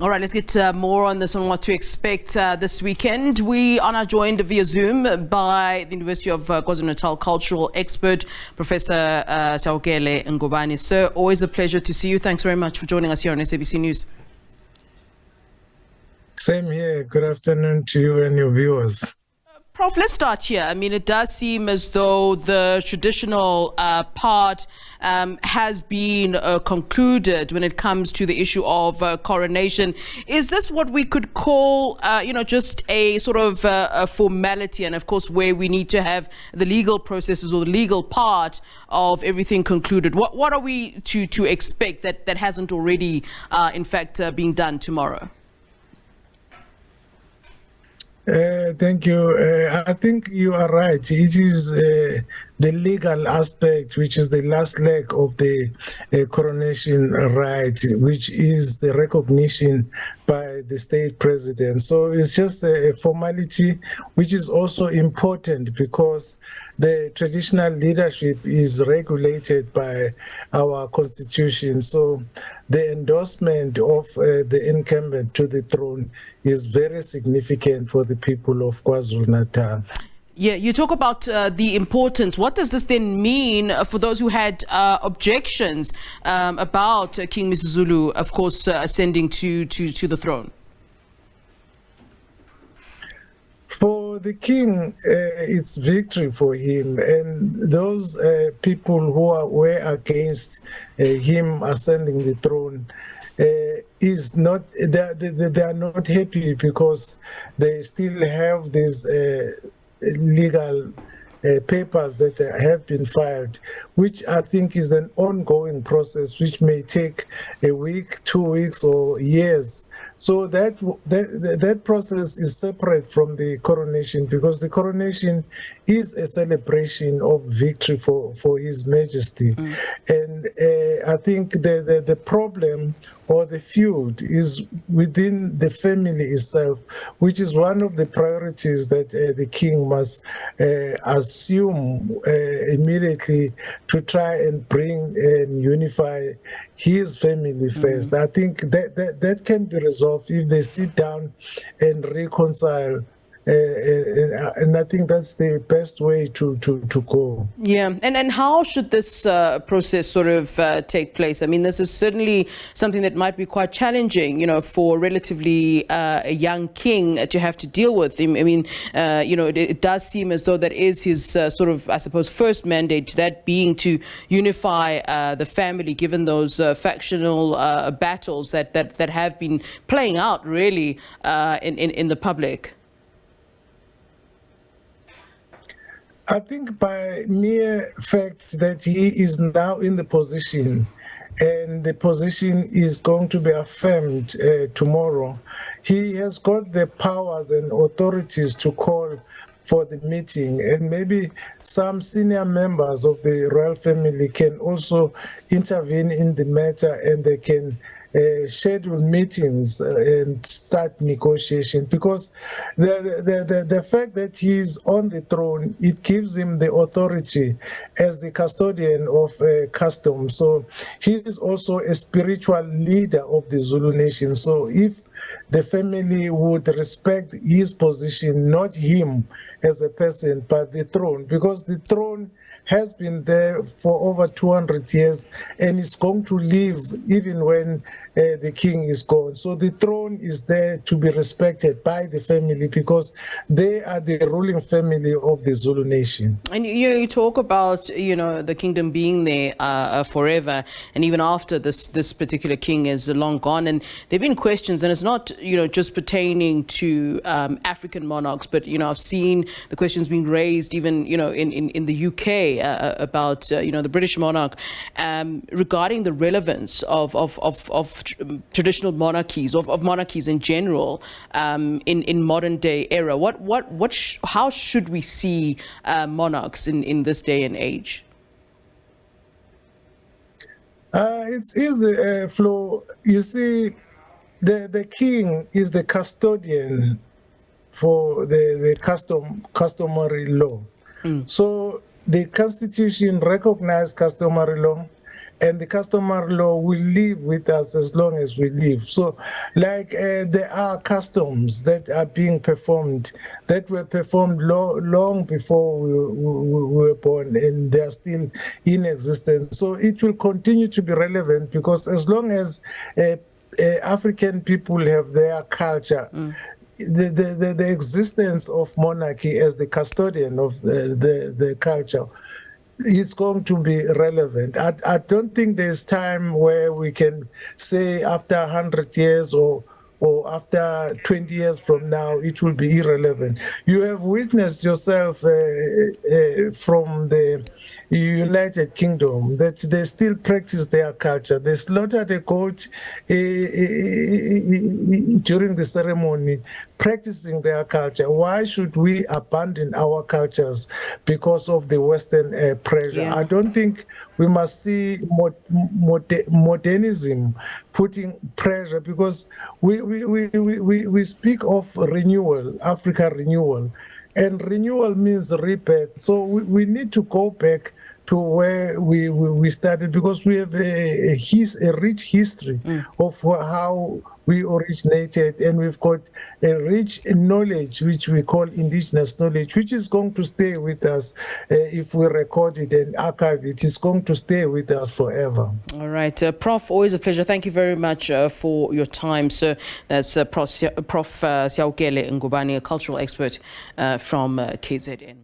All right, let's get more on this, on what to expect this weekend. We are now joined via Zoom by the University of KwaZulu-Natal cultural expert, Professor Sihawukele Ngubane. Sir, always a pleasure to see you. Thanks very much for joining us here on SABC News. Same here. Good afternoon to you and your viewers. Prof, let's start here. I mean, it does seem as though the traditional part has been concluded when it comes to the issue of coronation. Is this what we could call, just a sort of a formality, and of course where we need to have the legal processes or the legal part of everything concluded? What are we to expect that hasn't already, in fact, been done tomorrow? Thank you. I think you are right. It is the legal aspect, which is the last leg of the coronation rite, which is the recognition by the state president. So it's just a formality, which is also important because the traditional leadership is regulated by our constitution. So the endorsement of the incumbent to the throne is very significant for the people of KwaZulu-Natal. Yeah, you talk about the importance. What does this then mean for those who had objections about King MisuZulu, of course, ascending to the throne? For the king, it's victory for him, and those people who were against him ascending the throne is not. They are not happy because they still have this legal papers that have been filed, which I think is an ongoing process, which may take a week, 2 weeks, or years. So that process is separate from the coronation, because the coronation is a celebration of victory for His Majesty. And I think the problem or the feud is within the family itself, which is one of the priorities that the king must assume immediately to try and bring and unify his family first. I think that can be resolved if they sit down and reconcile. And I think that's the best way to go. Yeah, and how should this process sort of take place? I mean, this is certainly something that might be quite challenging, for relatively a young king to have to deal with. I mean, it does seem as though that is his sort of, I suppose, first mandate, that being to unify the family, given those factional battles that have been playing out really in the public. I think by mere fact that he is now in the position, and the position is going to be affirmed tomorrow, he has got the powers and authorities to call for the meeting, and maybe some senior members of the royal family can also intervene in the matter, and they can schedule meetings and start negotiation, because the fact that he's on the throne, it gives him the authority as the custodian of customs. So he is also a spiritual leader of the Zulu nation. So if the family would respect his position, not him as a person, but the throne, because the throne has been there for over 200 years and is going to live even when the king is gone. So the throne is there to be respected by the family, because they are the ruling family of the Zulu nation. And you talk about the kingdom being there forever, and even after this particular king is long gone. And there've been questions, and it's not just pertaining to African monarchs, but I've seen the questions being raised even in the UK about the British monarch regarding the relevance of traditional monarchies, of monarchies in general, in modern day era. How should we see monarchs in this day and age? It's easy, Flo. You see, the king is the custodian for the customary law. So the Constitution recognizes customary law, and the customary law will live with us as long as we live. So, like there are customs that are being performed that were performed long before we were born, and they are still in existence. So it will continue to be relevant, because as long as African people have their culture, the existence of monarchy as the custodian of the culture is going to be relevant. I don't think there's time where we can say after 100 years or after 20 years from now, it will be irrelevant. You have witnessed yourself from the United Kingdom that they still practice their culture. They slaughtered a goat during the ceremony, practicing their culture. Why should we abandon our cultures because of the Western pressure? Yeah. I don't think we must see modernism putting pressure, because we speak of renewal, Africa renewal, and renewal means rebirth. So we need to go back to where we started, because we have a rich history of how we originated, and we've got a rich knowledge which we call indigenous knowledge, which is going to stay with us if we record it and archive it. It's going to stay with us forever. All right, Prof, always a pleasure. Thank you very much for your time, sir. That's Prof Sihawukele Ngubane, a cultural expert from KZN.